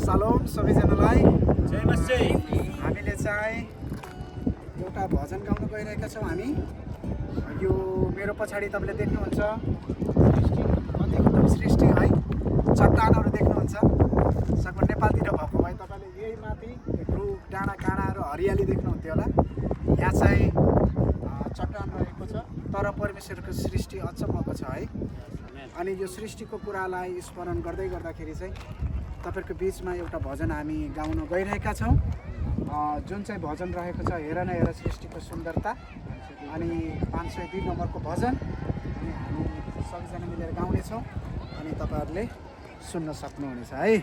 Salom सबैजनालाई। जय मसिह। हामीले चाहिँ एउटा भजन गाउन गइरहेका छौँ। हामी यो मेरो पछाडि तपाईँले देख्नुहुन्छ अति उत्तम सृष्टि है, चट्टानहरू देख्नुहुन्छ। सकभर नेपालतिर भएको भए तपाईँले यही माथि रुख डाँडा काँडाहरू हरियाली देख्नुहुन्थ्यो होला। यहाँ चाहिँ चट्टान रहेको छ, तर परमेश्वरको सृष्टि अचम्मको छ है। अनि यो सृष्टिको कुरालाई स्मरण गर्दै गर्दाखेरि चाहिँ तपाईँहरूको बिचमा एउटा भजन हामी गाउन गइरहेका छौँ, जुन चाहिँ भजन रहेको छ हेर न हेर सृष्टिको सुन्दरता। अनि 502 नम्बरको भजन अनि हामी सबैजना मिलेर गाउनेछौँ अनि तपाईँहरूले सुन्न सक्नुहुनेछ है।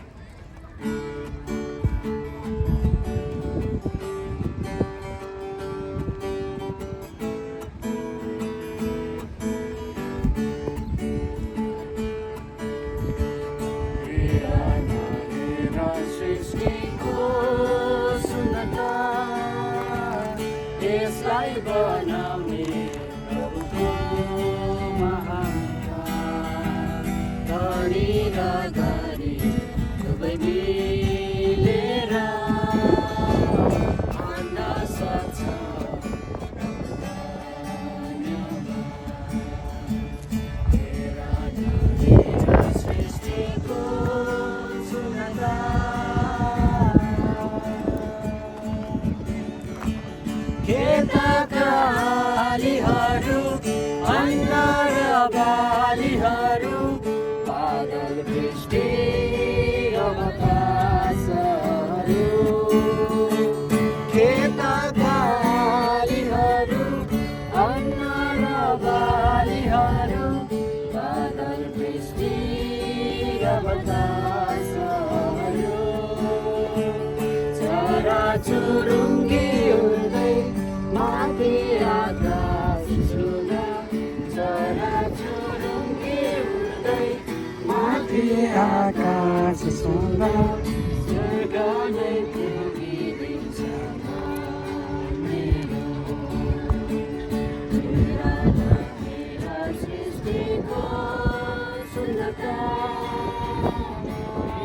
यसलाई बनाउने प्रभुको महान काम, धनी र गरिब दुवै मिलेर भन्न सक्छ सृष्टिको सुन्दरता। खेतका बालीहरू, अन्न र बालीहरू, बादल वृष्टि र बतासहरू। खेतका बालीहरू, अन्न र बालीहरू, बादल वृष्टि र बतासहरू। चराचुरुङ्गी उड्दै माथि आकाश छुँदा, चराचुरुङ्गी उड्दै माथि आकाश छुँदा, स्वर्ग नै पुगिदिन्छ मेरो।